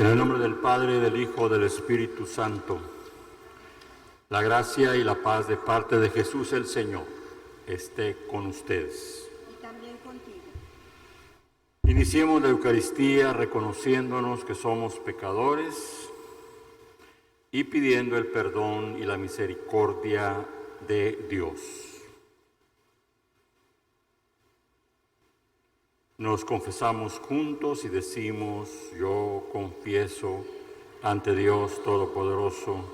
En el nombre del Padre, del Hijo, del Espíritu Santo, la gracia y la paz de parte de Jesús el Señor esté con ustedes. Y también contigo. Iniciemos la Eucaristía reconociéndonos que somos pecadores y pidiendo el perdón y la misericordia de Dios. Nos confesamos juntos y decimos: yo confieso ante Dios Todopoderoso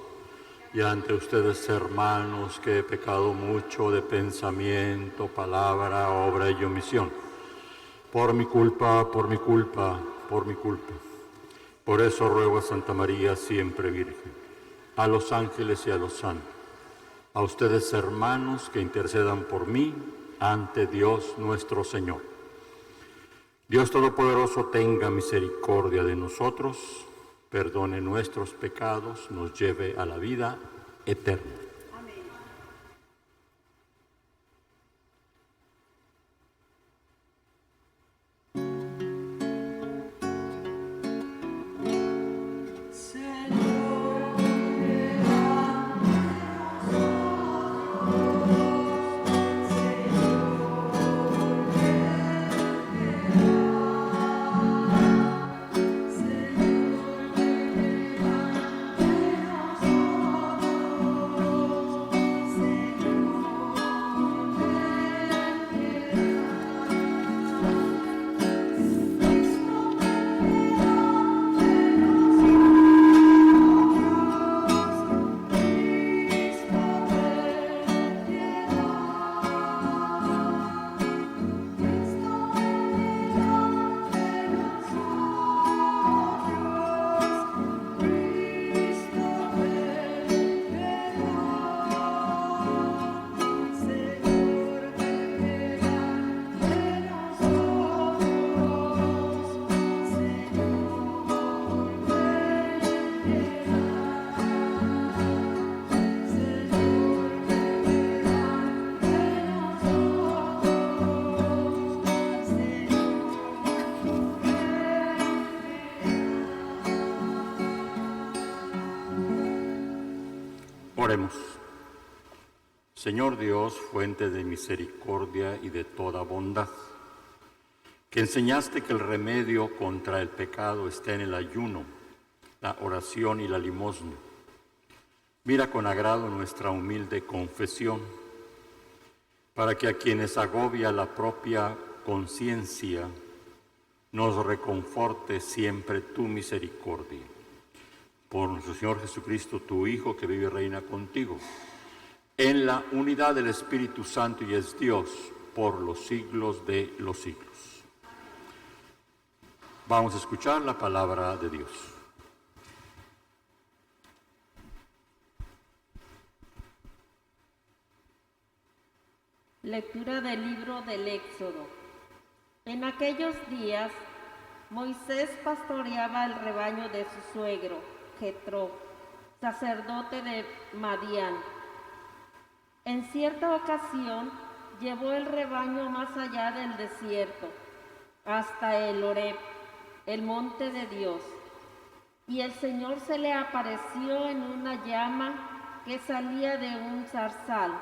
y ante ustedes, hermanos, que he pecado mucho de pensamiento, palabra, obra y omisión. Por mi culpa, por mi culpa, por mi culpa. Por eso ruego a Santa María, siempre Virgen, a los ángeles y a los santos, a ustedes, hermanos, que intercedan por mí ante Dios nuestro Señor. Dios Todopoderoso tenga misericordia de nosotros, perdone nuestros pecados, nos lleve a la vida eterna. Amén. Oremos. Señor Dios, fuente de misericordia y de toda bondad, que enseñaste que el remedio contra el pecado está en el ayuno, la oración y la limosna. Mira con agrado nuestra humilde confesión, para que a quienes agobia la propia conciencia, nos reconforte siempre tu misericordia. Por nuestro Señor Jesucristo, tu Hijo, que vive y reina contigo, en la unidad del Espíritu Santo y es Dios por los siglos de los siglos. Vamos a escuchar la palabra de Dios. Lectura del libro del Éxodo. En aquellos días, Moisés pastoreaba el rebaño de su suegro, Jetro, sacerdote de Madián. En cierta ocasión, llevó el rebaño más allá del desierto, hasta el Horeb, el monte de Dios. Y el Señor se le apareció en una llama que salía de un zarzal.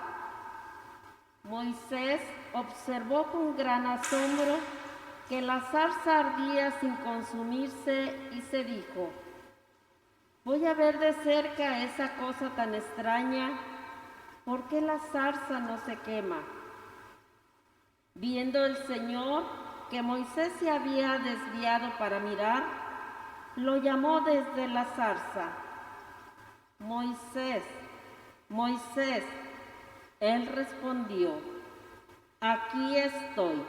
Moisés observó con gran asombro que la zarza ardía sin consumirse y se dijo: voy a ver de cerca esa cosa tan extraña, ¿por qué la zarza no se quema? Viendo el Señor que Moisés se había desviado para mirar, lo llamó desde la zarza: Moisés, Moisés. Él respondió: aquí estoy.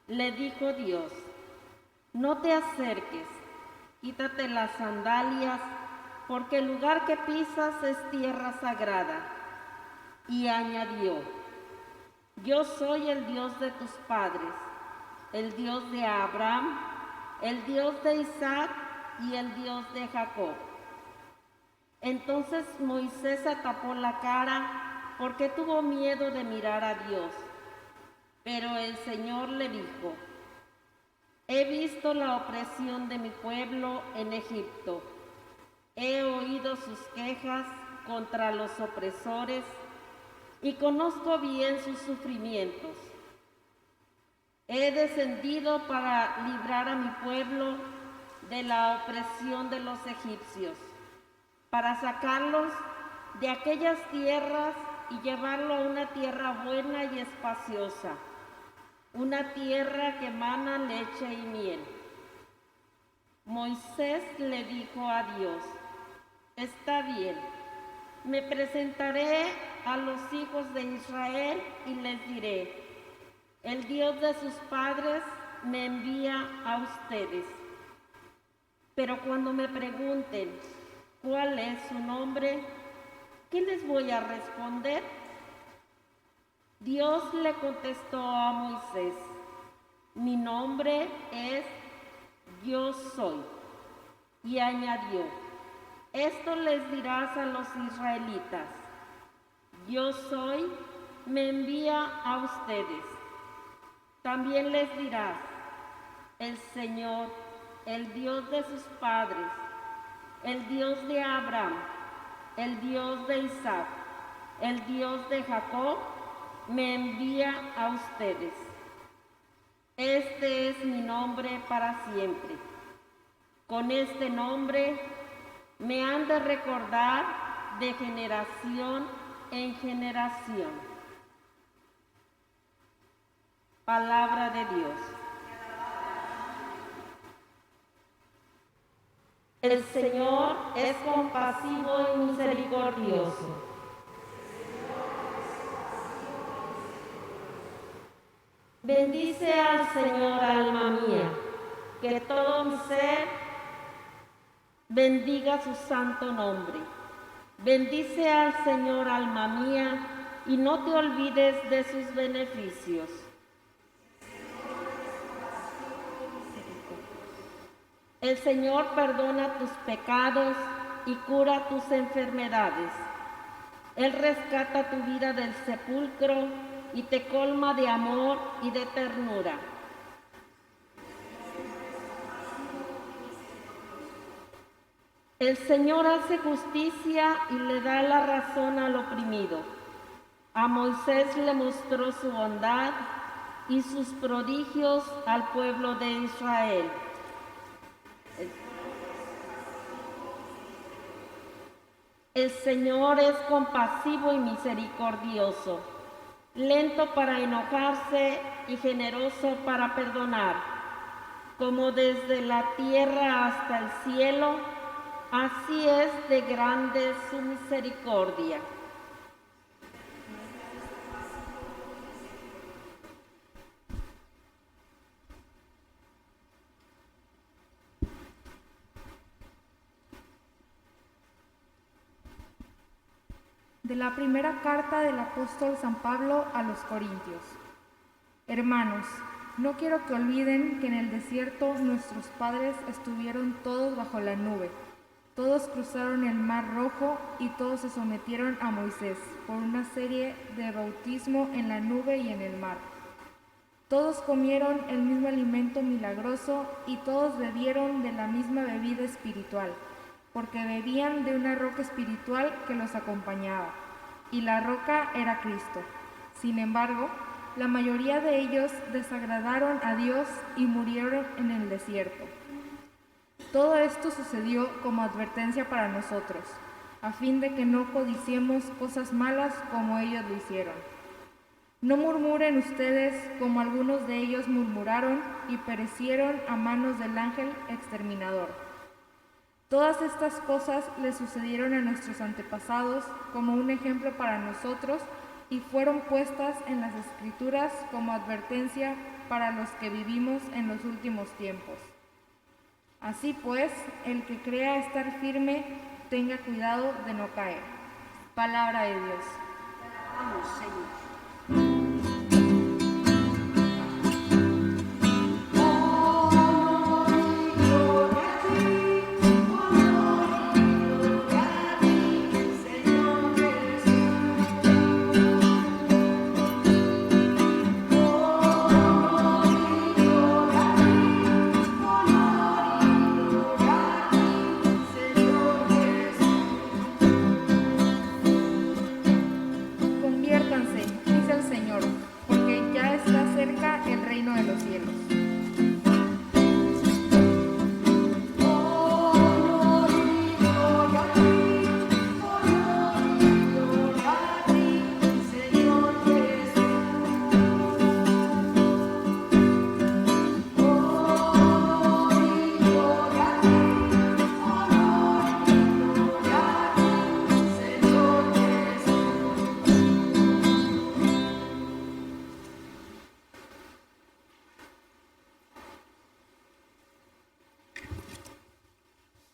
Le dijo Dios: no te acerques, quítate las sandalias, porque el lugar que pisas es tierra sagrada. Y añadió: yo soy el Dios de tus padres, el Dios de Abraham, el Dios de Isaac y el Dios de Jacob. Entonces Moisés se tapó la cara porque tuvo miedo de mirar a Dios. Pero el Señor le dijo: He visto la opresión de mi pueblo en Egipto. He oído sus quejas contra los opresores y conozco bien sus sufrimientos. He descendido para librar a mi pueblo de la opresión de los egipcios, para sacarlos de aquellas tierras y llevarlo a una tierra buena y espaciosa, una tierra que emana leche y miel. Moisés le dijo a Dios: está bien, me presentaré a los hijos de Israel y les diré: el Dios de sus padres me envía a ustedes. Pero cuando me pregunten cuál es su nombre, ¿qué les voy a responder? Dios le contestó a Moisés: mi nombre es Yo Soy. Y añadió: esto les dirás a los israelitas: Yo Soy me envía a ustedes. También les dirás: el Señor, el Dios de sus padres, el Dios de Abraham, el Dios de Isaac, el Dios de Jacob, me envía a ustedes. Este es mi nombre para siempre. Con este nombre me han de recordar de generación en generación. Palabra de Dios. El Señor es compasivo y misericordioso. Bendice al Señor, alma mía, que todo mi ser bendiga su santo nombre. Bendice al Señor, alma mía, y no te olvides de sus beneficios. El Señor perdona tus pecados y cura tus enfermedades. Él rescata tu vida del sepulcro y te colma de amor y de ternura. El Señor hace justicia y le da la razón al oprimido. A Moisés le mostró su bondad y sus prodigios al pueblo de Israel. El Señor es compasivo y misericordioso, lento para enojarse y generoso para perdonar. Como desde la tierra hasta el cielo, así es de grande su misericordia. De la primera carta del apóstol San Pablo a los Corintios. Hermanos, no quiero que olviden que en el desierto nuestros padres estuvieron todos bajo la nube. Todos cruzaron el Mar Rojo y todos se sometieron a Moisés por una serie de bautismo en la nube y en el mar. Todos comieron el mismo alimento milagroso y todos bebieron de la misma bebida espiritual, porque bebían de una roca espiritual que los acompañaba, y la roca era Cristo. Sin embargo, la mayoría de ellos desagradaron a Dios y murieron en el desierto. Todo esto sucedió como advertencia para nosotros, a fin de que no codiciemos cosas malas como ellos lo hicieron. No murmuren ustedes como algunos de ellos murmuraron y perecieron a manos del ángel exterminador. Todas estas cosas le sucedieron a nuestros antepasados como un ejemplo para nosotros y fueron puestas en las Escrituras como advertencia para los que vivimos en los últimos tiempos. Así pues, el que crea estar firme, tenga cuidado de no caer. Palabra de Dios. Vamos, Señor.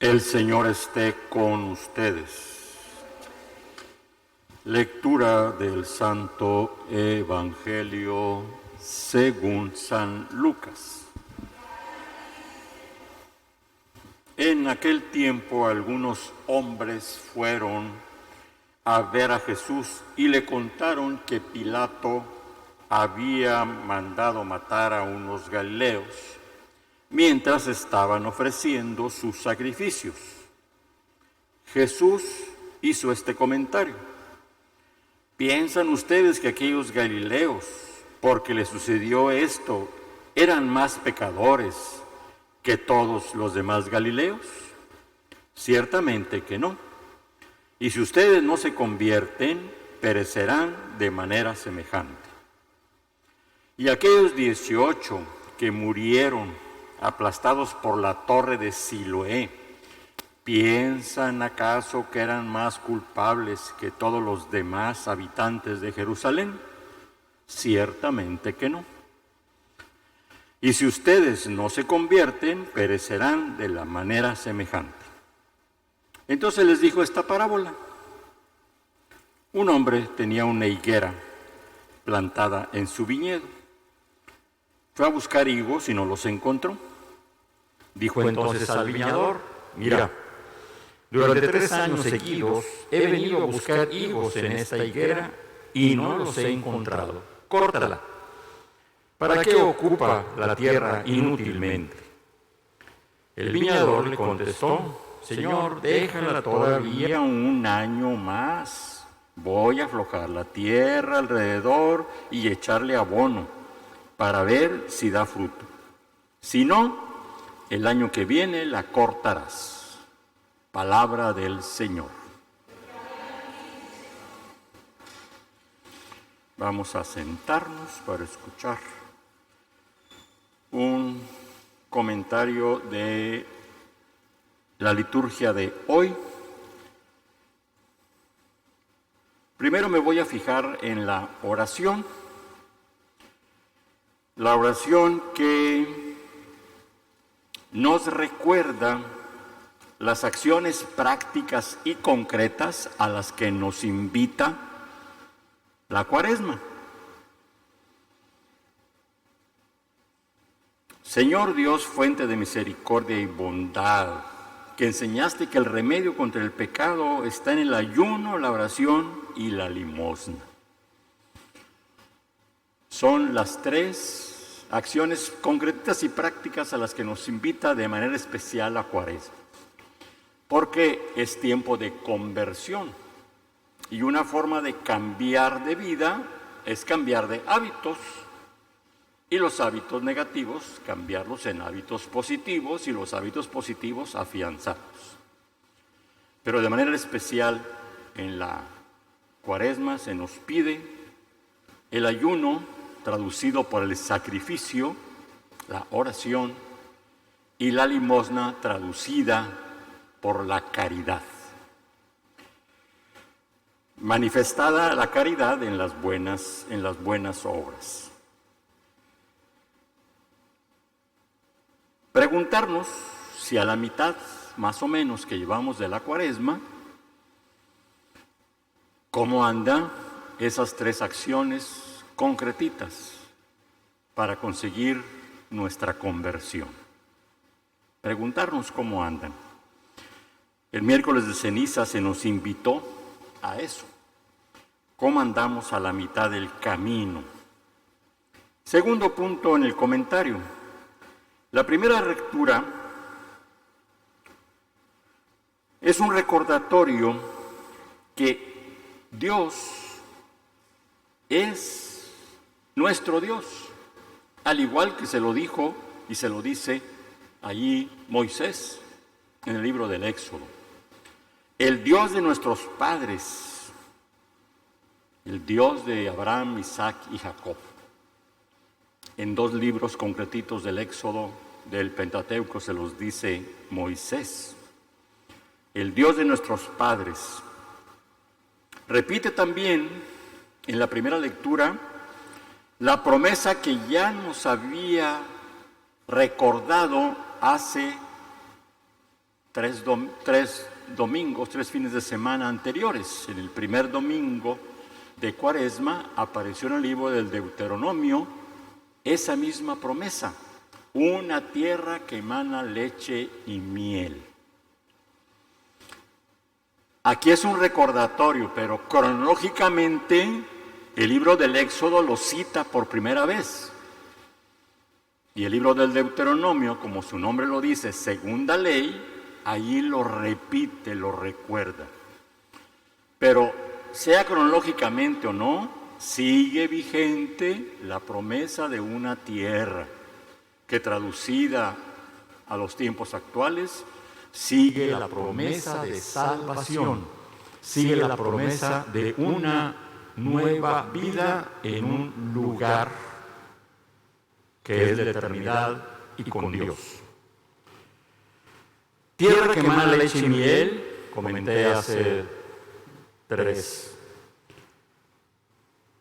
El Señor esté con ustedes. Lectura del Santo Evangelio según San Lucas. En aquel tiempo algunos hombres fueron a ver a Jesús y le contaron que Pilato había mandado matar a unos galileos mientras estaban ofreciendo sus sacrificios. Jesús hizo este comentario: ¿piensan ustedes que aquellos galileos, porque les sucedió esto, eran más pecadores que todos los demás galileos? Ciertamente que no. Y si ustedes no se convierten, perecerán de manera semejante. Y aquellos 18 que murieron aplastados por la torre de Siloé, ¿piensan acaso que eran más culpables que todos los demás habitantes de Jerusalén? Ciertamente que no. Y si ustedes no se convierten, perecerán de la manera semejante. Entonces les dijo esta parábola. Un hombre tenía una higuera plantada en su viñedo. Fue a buscar higos y no los encontró. Dijo entonces al viñador: mira, durante 3 años seguidos he venido a buscar higos en esta higuera y no los he encontrado. Córtala. ¿Para qué ocupa la tierra inútilmente? El viñador le contestó: Señor, déjala todavía 1 año más. Voy a aflojar la tierra alrededor y echarle abono para ver si da fruto. Si no, el año que viene la cortarás. Palabra del Señor. Vamos a sentarnos para escuchar un comentario de la liturgia de hoy. Primero me voy a fijar en la oración que nos recuerda las acciones prácticas y concretas a las que nos invita la Cuaresma. Señor Dios, fuente de misericordia y bondad, que enseñaste que el remedio contra el pecado está en el ayuno, la oración y la limosna. Son las 3 acciones concretas y prácticas a las que nos invita de manera especial la Cuaresma, porque es tiempo de conversión y una forma de cambiar de vida es cambiar de hábitos. Y los hábitos negativos, cambiarlos en hábitos positivos, y los hábitos positivos, afianzarlos. Pero de manera especial, en la Cuaresma se nos pide el ayuno, traducido por el sacrificio, la oración, y la limosna, traducida por la caridad. Manifestada la caridad en las buenas obras. Preguntarnos si a la mitad, más o menos, que llevamos de la Cuaresma, ¿cómo andan esas 3 acciones concretitas para conseguir nuestra conversión? Preguntarnos cómo andan. El miércoles de ceniza se nos invitó a eso. ¿Cómo andamos a la mitad del camino? Segundo punto en el comentario. La primera lectura es un recordatorio que Dios es nuestro Dios, al igual que se lo dijo y se lo dice allí Moisés en el libro del Éxodo. El Dios de nuestros padres, el Dios de Abraham, Isaac y Jacob. En 2 libros concretitos del Éxodo, del Pentateuco, se los dice Moisés. El Dios de nuestros padres. Repite también en la primera lectura la promesa que ya nos había recordado hace tres domingos, 3 fines de semana anteriores. En el primer domingo de Cuaresma apareció en el libro del Deuteronomio esa misma promesa: una tierra que emana leche y miel. Aquí es un recordatorio, pero cronológicamente el libro del Éxodo lo cita por primera vez. Y el libro del Deuteronomio, como su nombre lo dice, segunda ley, allí lo repite, lo recuerda. Pero sea cronológicamente o no, sigue vigente la promesa de una tierra que, traducida a los tiempos actuales, sigue la promesa de salvación, sigue la promesa de una nueva vida en un lugar que es de eternidad y con Dios. Tierra que emana leche y miel, comenté hace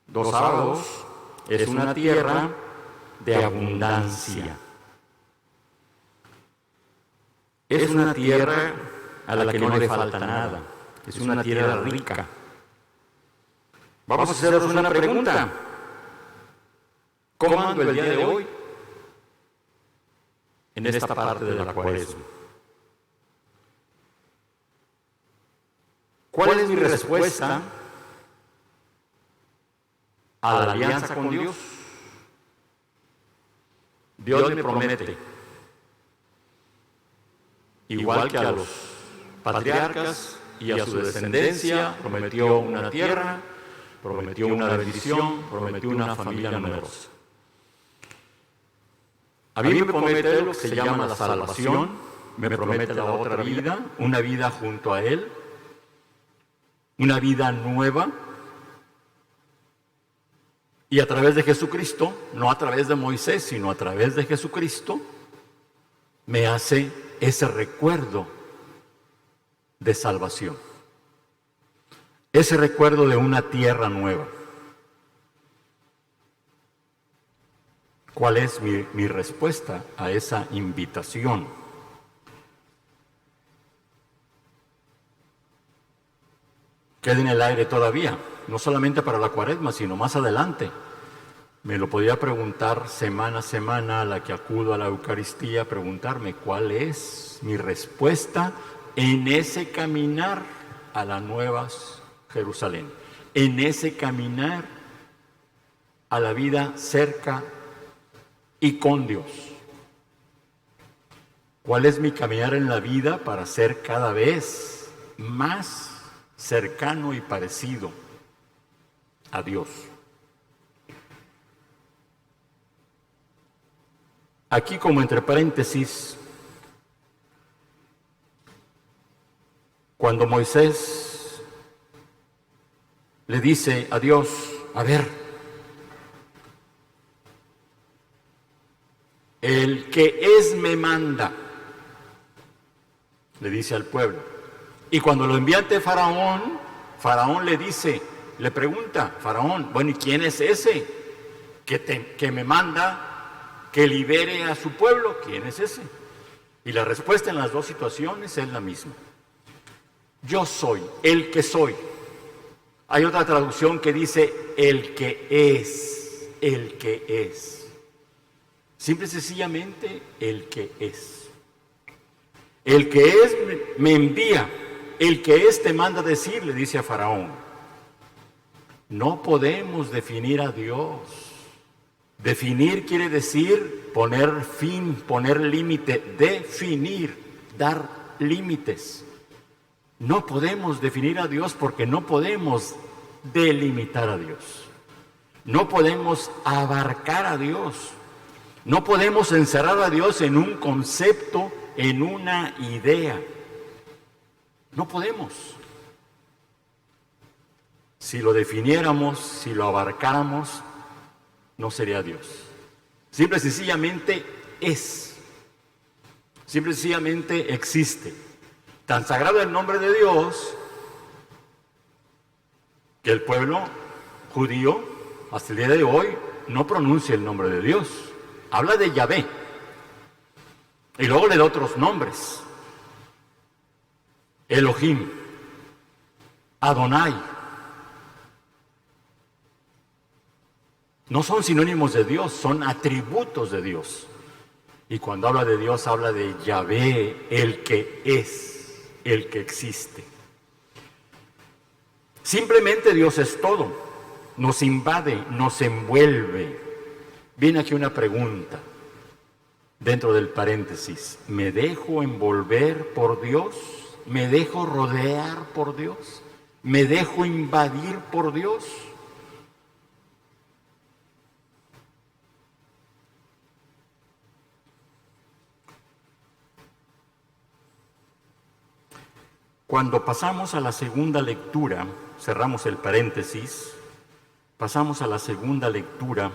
2 sábados, es una tierra de abundancia. Es una tierra a la que no le falta nada, es una tierra rica. Vamos a hacernos una pregunta: ¿cómo ando el día de hoy en esta parte de la Cuaresma? ¿Cuál es mi respuesta a la alianza con Dios? Dios me promete, igual que a los patriarcas y a su descendencia, prometió una tierra, prometió una bendición, prometió una familia numerosa. A mí me promete lo que se llama la salvación, me promete la otra vida, una vida junto a Él, una vida nueva, y a través de Jesucristo, no a través de Moisés, sino a través de Jesucristo, me hace ese recuerdo de salvación, ese recuerdo de una tierra nueva. ¿Cuál es mi respuesta a esa invitación? Queda en el aire todavía, no solamente para la Cuaresma, sino más adelante. Me lo podía preguntar semana a semana a la que acudo a la Eucaristía, preguntarme cuál es mi respuesta en ese caminar a la Nueva Jerusalén, en ese caminar a la vida cerca y con Dios. ¿Cuál es mi caminar en la vida para ser cada vez más cercano y parecido a Dios? Aquí, como entre paréntesis, cuando Moisés le dice a Dios: a ver, el que es me manda, le dice al pueblo. Y cuando lo envía ante Faraón, Faraón le pregunta, Faraón, bueno, ¿y quién es ese que me manda que libere a su pueblo? ¿Quién es ese? Y la respuesta en las dos situaciones es la misma: yo soy, el que soy. Hay otra traducción que dice el que es, el que es. Simple y sencillamente el que es. El que es me envía, el que es te manda decir, le dice a Faraón. No podemos definir a Dios. Definir quiere decir poner fin, poner límite, definir, dar límites. No podemos definir a Dios porque no podemos delimitar a Dios. No podemos abarcar a Dios. No podemos encerrar a Dios en un concepto, en una idea. No podemos. Si lo definiéramos, si lo abarcáramos, no sería Dios. Simple y sencillamente es. Simple y sencillamente existe. Tan sagrado el nombre de Dios que el pueblo judío hasta el día de hoy no pronuncia el nombre de Dios. Habla de Yahvé y luego le da otros nombres. Elohim, Adonai. No son sinónimos de Dios, son atributos de Dios. Y cuando habla de Dios, habla de Yahvé, el que es, el que existe. Simplemente Dios es todo, nos invade, nos envuelve. Viene aquí una pregunta, dentro del paréntesis: ¿me dejo envolver por Dios? ¿Me dejo rodear por Dios? ¿Me dejo invadir por Dios? Cuando pasamos a la segunda lectura, cerramos el paréntesis, pasamos a la segunda lectura,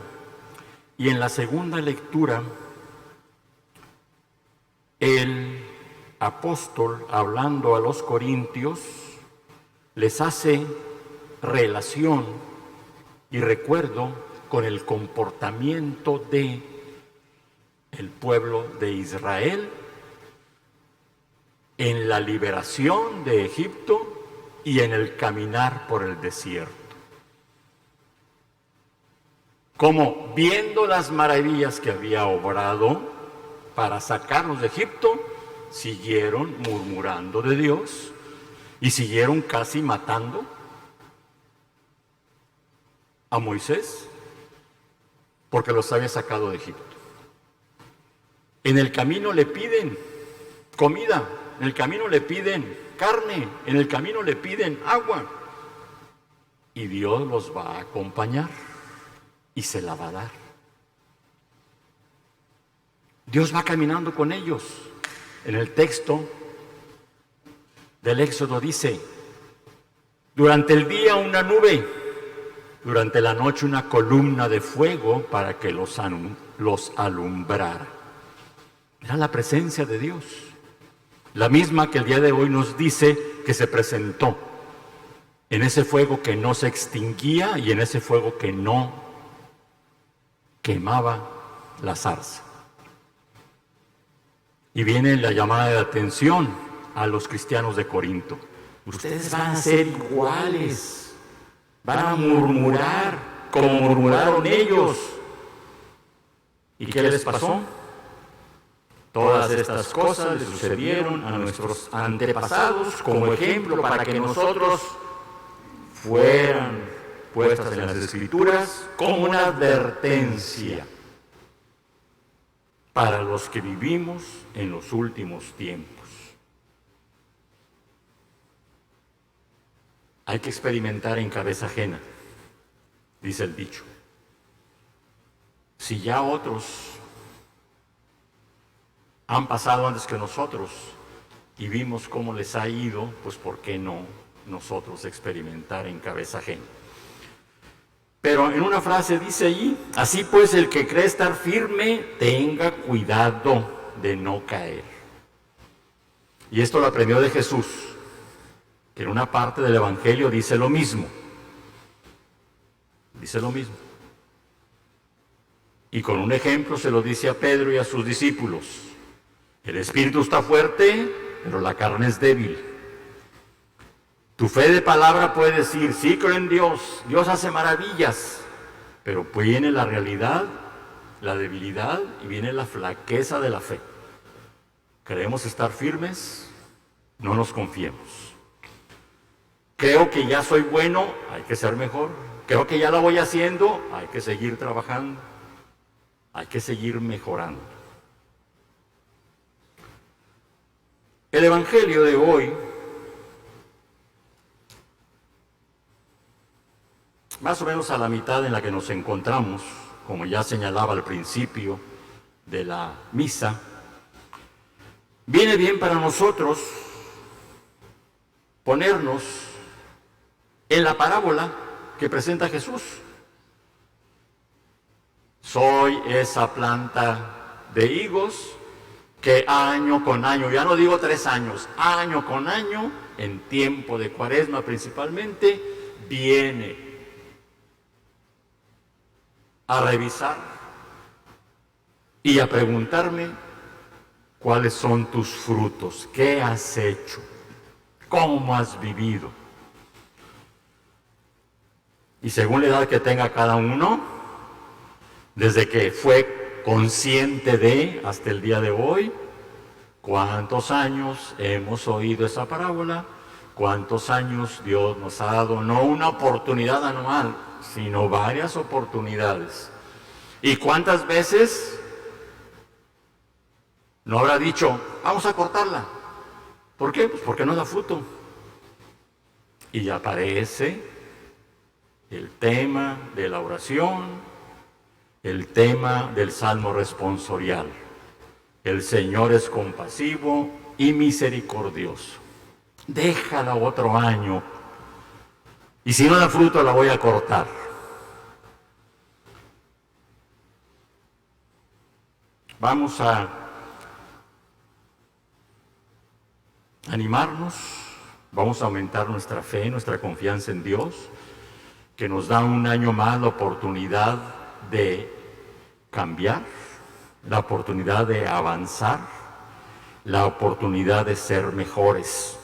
y en la segunda lectura el apóstol, hablando a los corintios, les hace relación y recuerdo con el comportamiento de el pueblo de Israel en la liberación de Egipto y en el caminar por el desierto. Como viendo las maravillas que había obrado para sacarlos de Egipto, siguieron murmurando de Dios y siguieron casi matando a Moisés porque los había sacado de Egipto. En el camino le piden comida, en el camino le piden carne, en el camino le piden agua, y Dios los va a acompañar y se la va a dar. Dios va caminando con ellos. En el texto del Éxodo dice: durante el día una nube, durante la noche una columna de fuego para que los alumbrara. Era la presencia de Dios, la misma que el día de hoy nos dice que se presentó en ese fuego que no se extinguía y en ese fuego que no quemaba la zarza. Y viene la llamada de atención a los cristianos de Corinto: ustedes van a ser iguales, van a murmurar como murmuraron ellos. ¿Y qué les pasó? Todas estas cosas le sucedieron a nuestros antepasados como ejemplo para que nosotros fueran puestas en las Escrituras como una advertencia para los que vivimos en los últimos tiempos. Hay que experimentar en cabeza ajena, dice el dicho. Si ya otros han pasado antes que nosotros y vimos cómo les ha ido, pues ¿por qué no nosotros experimentar en cabeza ajena? Pero en una frase dice allí: así pues, el que cree estar firme, tenga cuidado de no caer. Y esto lo aprendió de Jesús, que en una parte del Evangelio dice lo mismo. Dice lo mismo. Y con un ejemplo se lo dice a Pedro y a sus discípulos: el espíritu está fuerte, pero la carne es débil. Tu fe de palabra puede decir: sí, creo en Dios, Dios hace maravillas, pero pues viene la realidad, la debilidad y viene la flaqueza de la fe. ¿Queremos estar firmes? No nos confiemos. Creo que ya soy bueno, hay que ser mejor. Creo que ya la voy haciendo, hay que seguir trabajando, hay que seguir mejorando. El Evangelio de hoy, más o menos a la mitad en la que nos encontramos, como ya señalaba al principio de la misa, viene bien para nosotros ponernos en la parábola que presenta Jesús. Soy esa planta de higos que año con año, ya no digo 3 años, año con año, en tiempo de Cuaresma principalmente, viene a revisar y a preguntarme cuáles son tus frutos, qué has hecho, cómo has vivido. Y según la edad que tenga cada uno, desde que fue consciente de hasta el día de hoy, ¿cuántos años hemos oído esa parábola? ¿Cuántos años Dios nos ha dado? No una oportunidad anual, sino varias oportunidades. ¿Y cuántas veces no habrá dicho, vamos a cortarla? ¿Por qué? Pues porque no da fruto. Y aparece el tema de la oración, el tema del Salmo responsorial. El Señor es compasivo y misericordioso. Déjala otro año. Y si no da fruto, la voy a cortar. Vamos a animarnos, vamos a aumentar nuestra fe, nuestra confianza en Dios, que nos da un año más la oportunidad de cambiar, la oportunidad de avanzar, la oportunidad de ser mejores.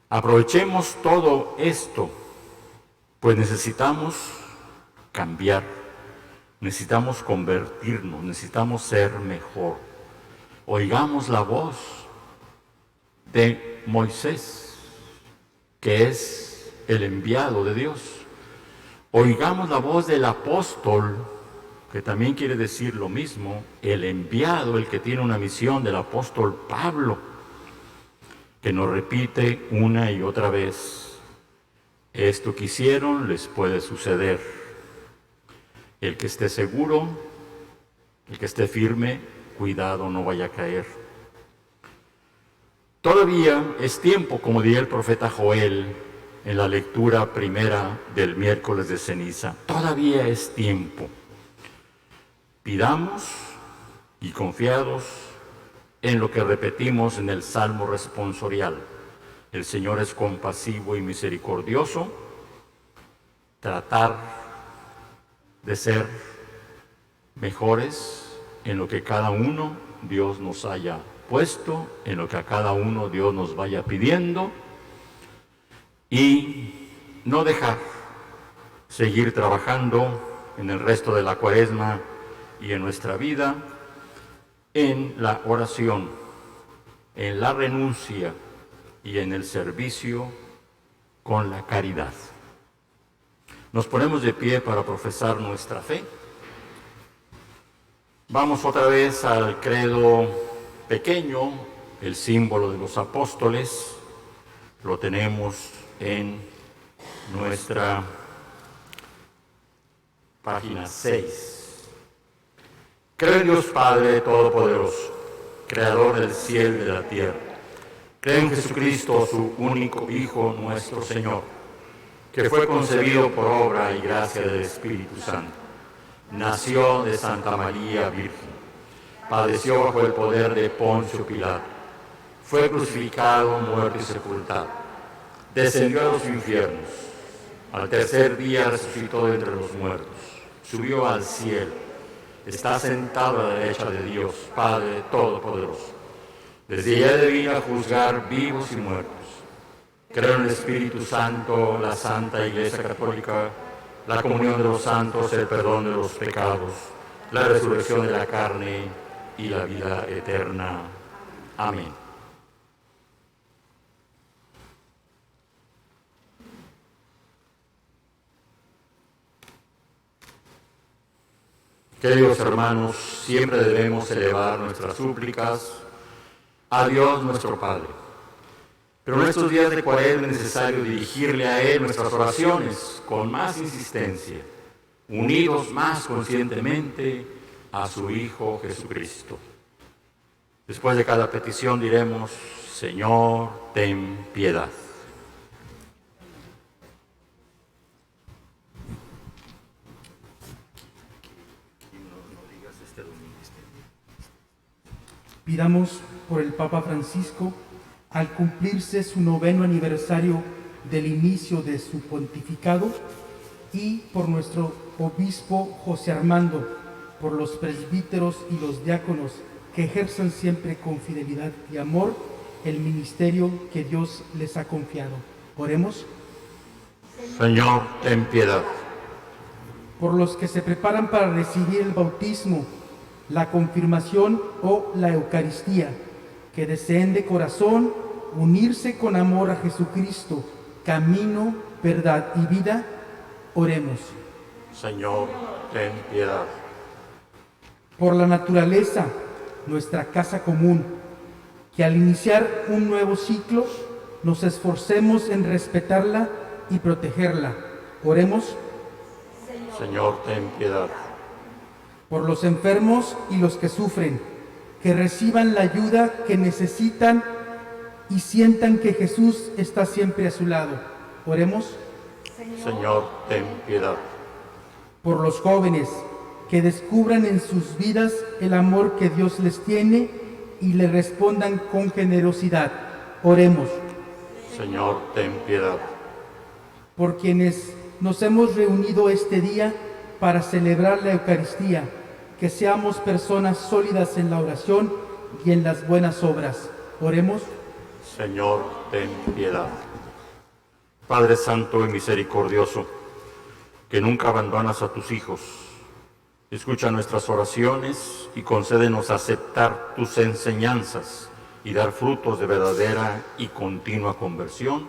Aprovechemos todo esto, pues necesitamos cambiar, necesitamos convertirnos, necesitamos ser mejor. Oigamos la voz de Moisés, que es el enviado de Dios. Oigamos la voz del apóstol, que también quiere decir lo mismo, el enviado, el que tiene una misión, del apóstol Pablo, que nos repite una y otra vez, esto que hicieron les puede suceder. El que esté seguro, el que esté firme, cuidado, no vaya a caer. Todavía es tiempo, como diría el profeta Joel en la lectura primera del miércoles de ceniza, todavía es tiempo. Pidamos y confiados en lo que repetimos en el Salmo responsorial. El Señor es compasivo y misericordioso. Tratar de ser mejores en lo que cada uno Dios nos haya puesto, en lo que a cada uno Dios nos vaya pidiendo, y no dejar seguir trabajando en el resto de la Cuaresma y en nuestra vida en la oración, en la renuncia y en el servicio con la caridad. Nos ponemos de pie para profesar nuestra fe. Vamos otra vez al credo pequeño, el símbolo de los apóstoles. Lo tenemos en nuestra página 6. Creo en Dios Padre Todopoderoso, Creador del cielo y de la tierra. Creo en Jesucristo, su único Hijo, nuestro Señor, que fue concebido por obra y gracia del Espíritu Santo. Nació de Santa María Virgen. Padeció bajo el poder de Poncio Pilato. Fue crucificado, muerto y sepultado. Descendió a los infiernos. Al tercer día resucitó de entre los muertos. Subió al cielo. Está sentado a la derecha de Dios, Padre Todopoderoso. Desde allá debe ir a juzgar vivos y muertos. Creo en el Espíritu Santo, la Santa Iglesia Católica, la comunión de los santos, el perdón de los pecados, la resurrección de la carne y la vida eterna. Amén. Queridos hermanos, siempre debemos elevar nuestras súplicas a Dios nuestro Padre. Pero en estos días de Cuaresma es necesario dirigirle a Él nuestras oraciones con más insistencia, unidos más conscientemente a su Hijo Jesucristo. Después de cada petición diremos, Señor, ten piedad. Pidamos por el Papa Francisco, al cumplirse su 9º aniversario del inicio de su pontificado, y por nuestro obispo José Armando, por los presbíteros y los diáconos que ejerzan siempre con fidelidad y amor el ministerio que Dios les ha confiado. Oremos. Señor, ten piedad. Por los que se preparan para recibir el bautismo, la confirmación o la Eucaristía, que deseen de corazón unirse con amor a Jesucristo, camino, verdad y vida, oremos. Señor, ten piedad. Por la naturaleza, nuestra casa común, que al iniciar un nuevo ciclo nos esforcemos en respetarla y protegerla. Oremos. Señor, ten piedad. Por los enfermos y los que sufren, que reciban la ayuda que necesitan y sientan que Jesús está siempre a su lado. Oremos. Señor, ten piedad. Por los jóvenes, que descubran en sus vidas el amor que Dios les tiene y le respondan con generosidad. Oremos. Señor, ten piedad. Por quienes nos hemos reunido este día para celebrar la Eucaristía, que seamos personas sólidas en la oración y en las buenas obras. Oremos. Señor, ten piedad. Padre Santo y Misericordioso, que nunca abandonas a tus hijos, escucha nuestras oraciones y concédenos aceptar tus enseñanzas y dar frutos de verdadera y continua conversión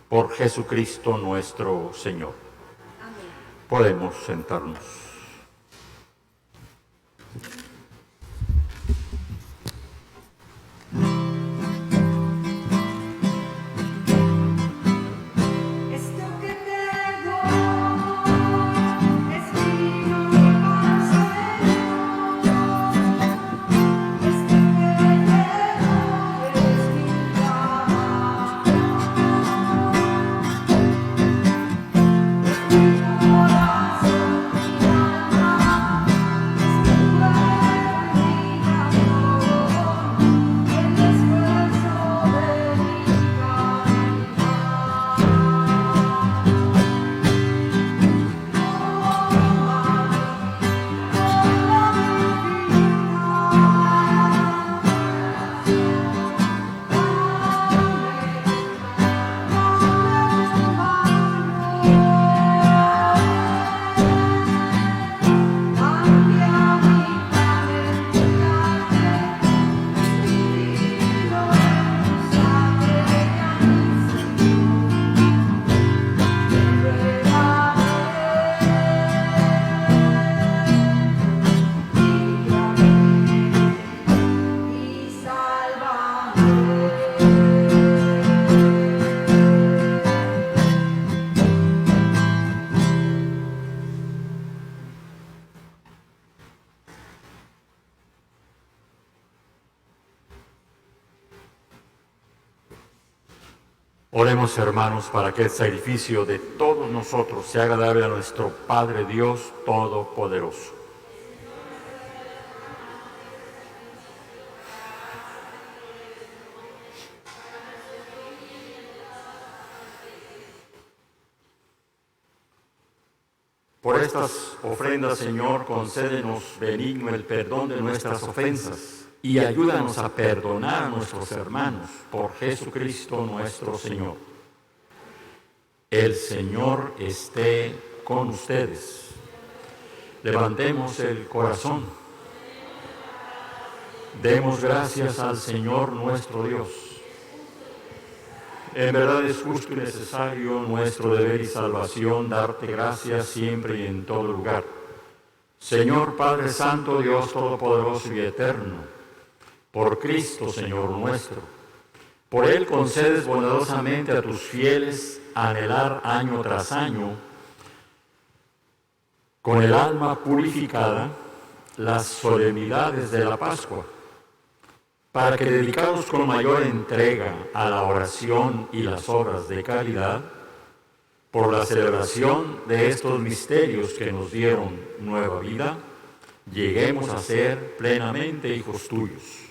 por Jesucristo nuestro Señor. Amén. Podemos sentarnos. Oremos, hermanos, para que el sacrificio de todos nosotros sea agradable a nuestro Padre Dios Todopoderoso. Por estas ofrendas, Señor, concédenos benigno el perdón de nuestras ofensas y ayúdanos a perdonar a nuestros hermanos por Jesucristo nuestro Señor. El Señor esté con ustedes. Levantemos el corazón. Demos gracias al Señor nuestro Dios. En verdad es justo y necesario nuestro deber y salvación darte gracias siempre y en todo lugar. Señor Padre Santo, Dios Todopoderoso y Eterno, por Cristo, Señor nuestro. Por Él concedes bondadosamente a tus fieles anhelar año tras año, con el alma purificada, las solemnidades de la Pascua, para que dedicados con mayor entrega a la oración y las obras de caridad, por la celebración de estos misterios que nos dieron nueva vida, lleguemos a ser plenamente hijos tuyos.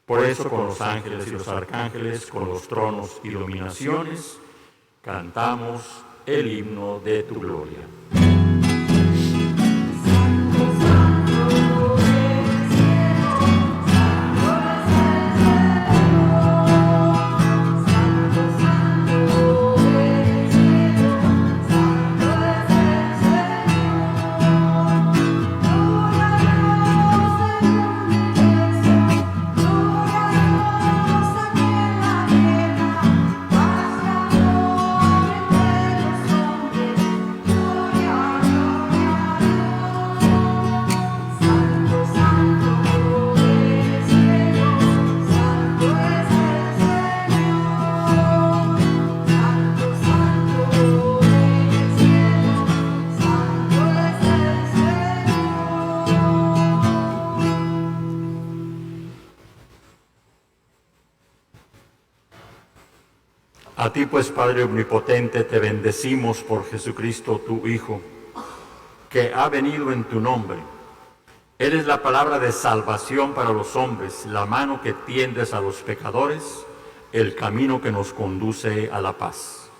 Por eso, con los ángeles y los arcángeles, con los tronos y dominaciones, cantamos el himno de tu gloria. Santo, A ti pues, Padre omnipotente, te bendecimos por Jesucristo, tu Hijo, que ha venido en tu nombre. Él es la palabra de salvación para los hombres, la mano que tiendes a los pecadores, el camino que nos conduce a la paz.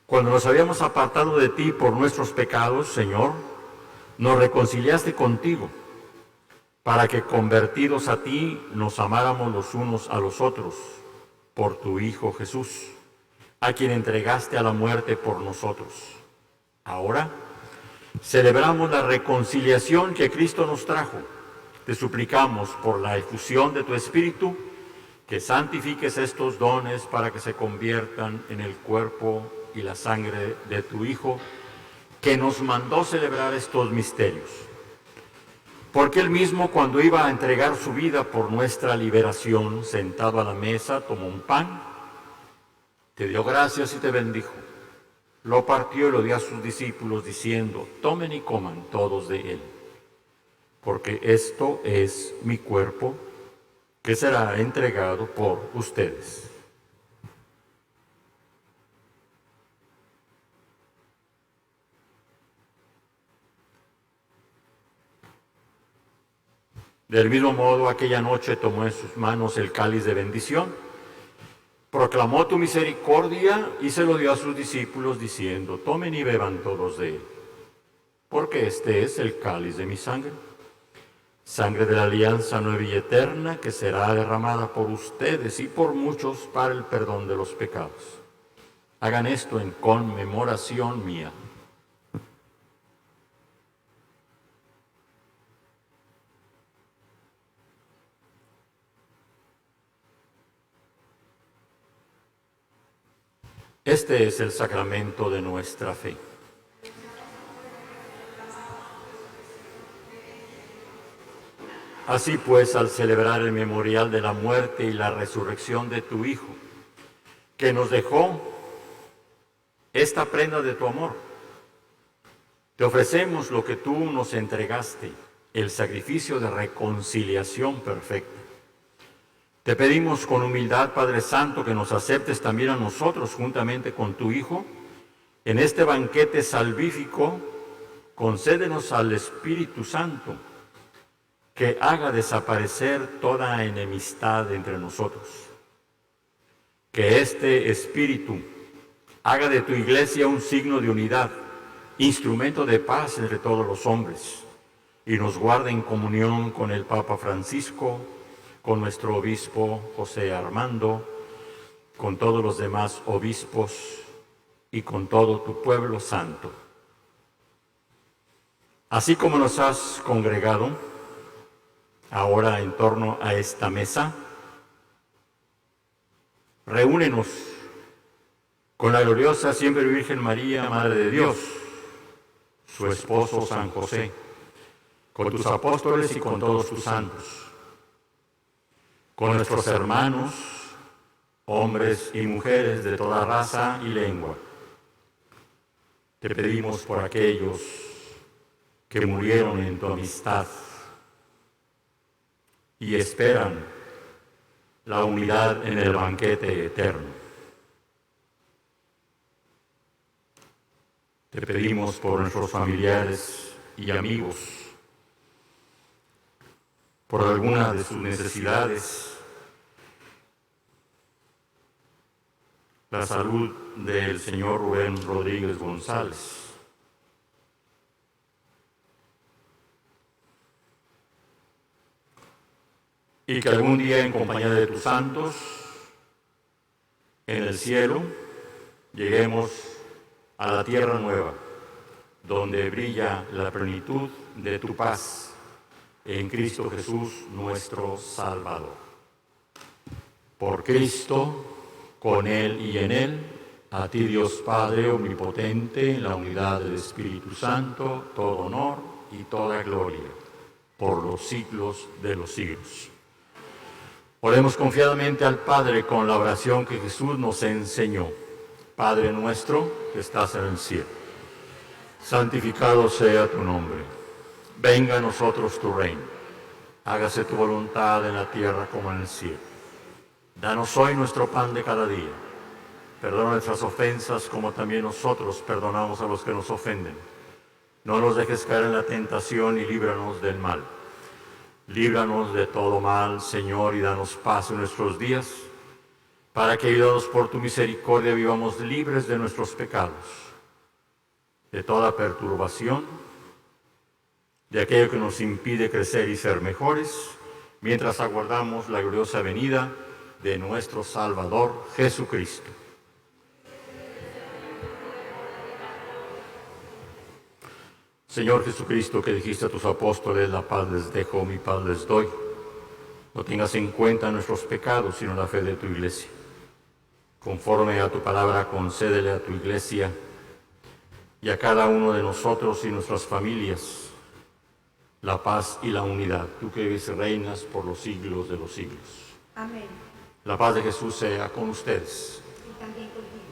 Cuando nos habíamos apartado de ti por nuestros pecados, Señor, nos reconciliaste contigo, para que convertidos a ti nos amáramos los unos a los otros, por tu Hijo Jesús, a quien entregaste a la muerte por nosotros. Ahora celebramos la reconciliación que Cristo nos trajo. Te suplicamos por la efusión de tu Espíritu que santifiques estos dones para que se conviertan en el cuerpo y la sangre de tu Hijo, que nos mandó celebrar estos misterios. Porque él mismo, cuando iba a entregar su vida por nuestra liberación, sentado a la mesa, tomó un pan, te dio gracias y te bendijo. Lo partió y lo dio a sus discípulos, diciendo: tomen y coman todos de él, porque esto es mi cuerpo, que será entregado por ustedes. Del mismo modo, aquella noche tomó en sus manos el cáliz de bendición, proclamó tu misericordia y se lo dio a sus discípulos, diciendo: tomen y beban todos de él, porque este es el cáliz de mi sangre, sangre de la alianza nueva y eterna, que será derramada por ustedes y por muchos para el perdón de los pecados. Hagan esto en conmemoración mía. Este es el sacramento de nuestra fe. Así pues, al celebrar el memorial de la muerte y la resurrección de tu Hijo, que nos dejó esta prenda de tu amor, te ofrecemos lo que tú nos entregaste, el sacrificio de reconciliación perfecta. Te pedimos con humildad, Padre Santo, que nos aceptes también a nosotros, juntamente con tu Hijo, en este banquete salvífico. Concédenos al Espíritu Santo, que haga desaparecer toda enemistad entre nosotros. Que este Espíritu haga de tu Iglesia un signo de unidad, instrumento de paz entre todos los hombres, y nos guarde en comunión con el Papa Francisco, con nuestro obispo José Armando, con todos los demás obispos y con todo tu pueblo santo. Así como nos has congregado ahora en torno a esta mesa, reúnenos con la gloriosa siempre Virgen María, Madre de Dios, su esposo San José, con tus apóstoles y con todos tus santos, con nuestros hermanos, hombres y mujeres de toda raza y lengua. Te pedimos por aquellos que murieron en tu amistad y esperan la unidad en el banquete eterno. Te pedimos por nuestros familiares y amigos, por alguna de sus necesidades, la salud del señor Rubén Rodríguez González, y que algún día, en compañía de tus santos, en el cielo, lleguemos a la tierra nueva, donde brilla la plenitud de tu paz, en Cristo Jesús, nuestro Salvador. Por Cristo, con Él y en Él, a ti, Dios Padre omnipotente, en la unidad del Espíritu Santo, todo honor y toda gloria, por los siglos de los siglos. Oremos confiadamente al Padre con la oración que Jesús nos enseñó. Padre nuestro que estás en el cielo, santificado sea tu nombre. Venga a nosotros tu reino. Hágase tu voluntad en la tierra como en el cielo. Danos hoy nuestro pan de cada día. Perdona nuestras ofensas como también nosotros perdonamos a los que nos ofenden. No nos dejes caer en la tentación y líbranos del mal. Líbranos de todo mal, Señor, y danos paz en nuestros días, para que, ayudados por tu misericordia, vivamos libres de nuestros pecados, de toda perturbación, de aquello que nos impide crecer y ser mejores, mientras aguardamos la gloriosa venida de nuestro Salvador Jesucristo. Señor Jesucristo, que dijiste a tus apóstoles, la paz les dejo, mi paz les doy, no tengas en cuenta nuestros pecados, sino la fe de tu iglesia. Conforme a tu palabra, concédele a tu iglesia y a cada uno de nosotros y nuestras familias la paz y la unidad, tú que vives y reinas por los siglos de los siglos. Amén. La paz de Jesús sea con ustedes. Y también contigo.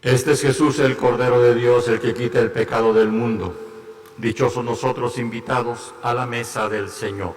Este es Jesús, el Cordero de Dios, el que quita el pecado del mundo. Dichosos nosotros invitados a la mesa del Señor.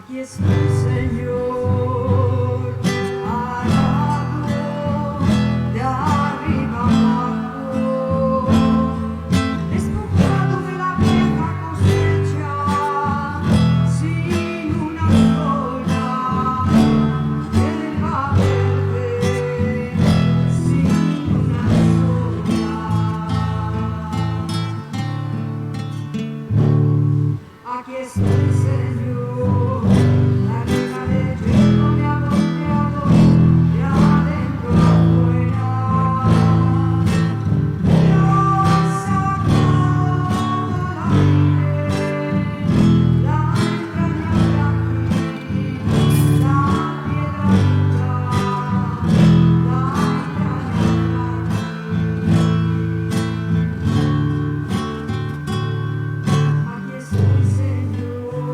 Aquí está el Señor, alado de arriba abajo, despojado de la vieja cosecha, sin una sola hierba verde, sin una sola. Aquí está el Señor. Aquí estoy, Señor.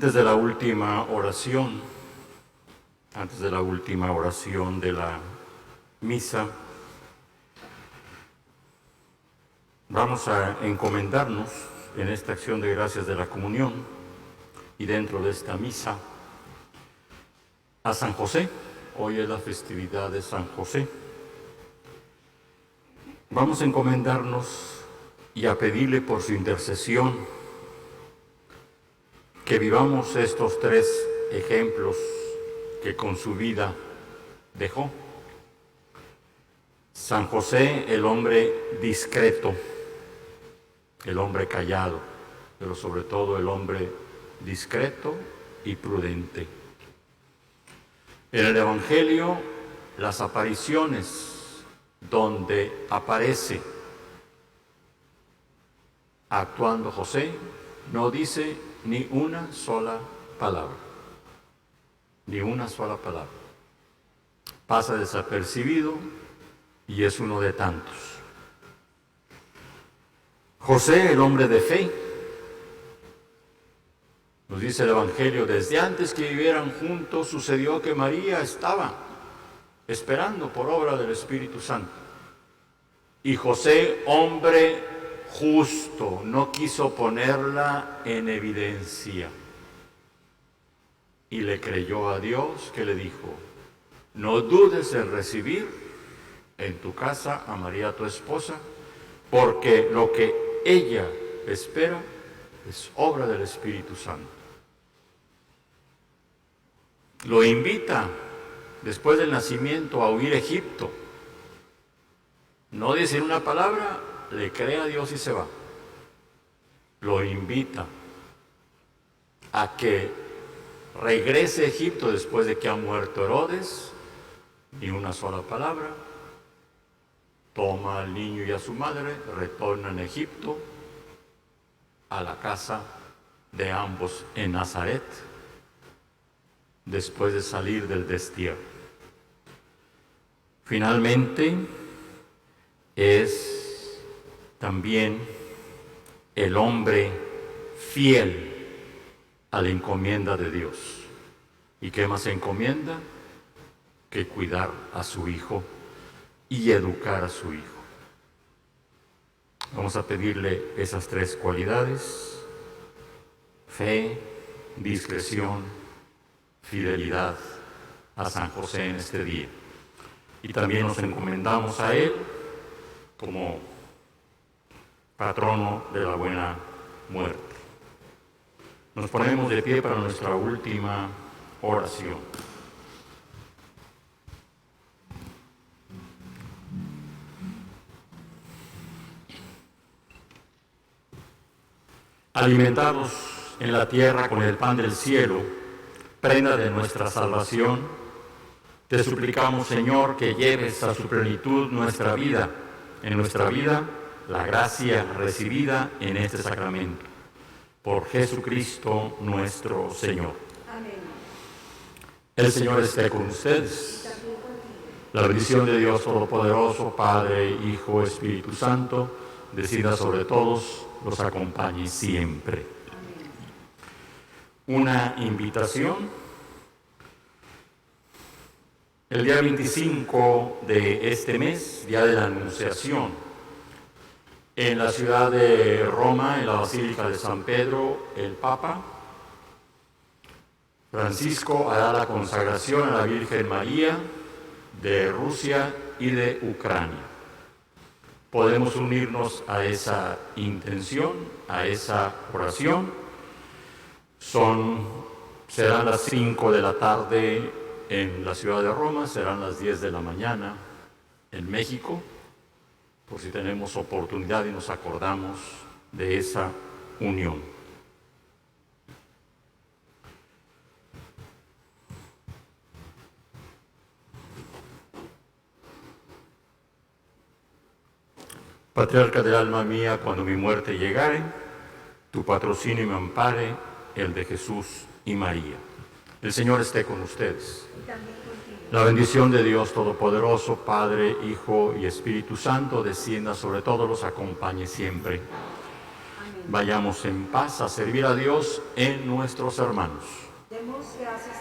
Antes de la última oración de la misa, vamos a encomendarnos en esta acción de gracias de la comunión y dentro de esta misa a San José. Hoy es la festividad de San José. Vamos a encomendarnos y a pedirle por su intercesión que vivamos estos 3 ejemplos que con su vida dejó. San José, el hombre discreto, el hombre callado, pero sobre todo el hombre discreto y prudente. En el Evangelio, las apariciones donde aparece actuando José, no dice ni una sola palabra, ni una sola palabra. Pasa desapercibido y es uno de tantos. José, el hombre de fe, nos dice el Evangelio, desde antes que vivieran juntos sucedió que María estaba esperando por obra del Espíritu Santo. Y José, hombre justo, no quiso ponerla en evidencia. Y le creyó a Dios que le dijo, no dudes en recibir en tu casa a María tu esposa, porque lo que ella espera es obra del Espíritu Santo. Lo invita después del nacimiento a huir a Egipto. No dice una palabra, le cree a Dios y se va. Lo invita a que regrese a Egipto después de que ha muerto Herodes, ni una sola palabra. Toma al niño y a su madre, retornan a Egipto, a la casa de ambos en Nazaret, después de salir del destierro. Finalmente, es también el hombre fiel a la encomienda de Dios. ¿Y qué más encomienda? Que cuidar a su hijo y educar a su hijo. Vamos a pedirle esas 3 cualidades: fe, discreción, fidelidad a San José en este día. Y también nos encomendamos a él como patrono de la buena muerte. Nos ponemos de pie para nuestra última oración. Alimentados en la tierra con el pan del cielo, prenda de nuestra salvación, te suplicamos, Señor, que lleves a su plenitud nuestra vida, en nuestra vida la gracia recibida en este sacramento. Por Jesucristo nuestro Señor. Amén. El Señor esté con ustedes. La bendición de Dios Todopoderoso, Padre, Hijo, Espíritu Santo, descienda sobre todos, los acompañe siempre. Una invitación. El día 25 de este mes, día de la Anunciación, en la ciudad de Roma, en la Basílica de San Pedro, el Papa Francisco hará la consagración a la Virgen María de Rusia y de Ucrania. Podemos unirnos a esa intención, a esa oración. Serán las 5 de la tarde en la ciudad de Roma, serán las 10 de la mañana en México, por si tenemos oportunidad y nos acordamos de esa unión. Patriarca del alma mía, cuando mi muerte llegare, tu patrocinio me ampare, el de Jesús y María. El Señor esté con ustedes. La bendición de Dios Todopoderoso, Padre, Hijo y Espíritu Santo, descienda sobre todos, los acompañe siempre. Vayamos en paz a servir a Dios en nuestros hermanos. Demos gracias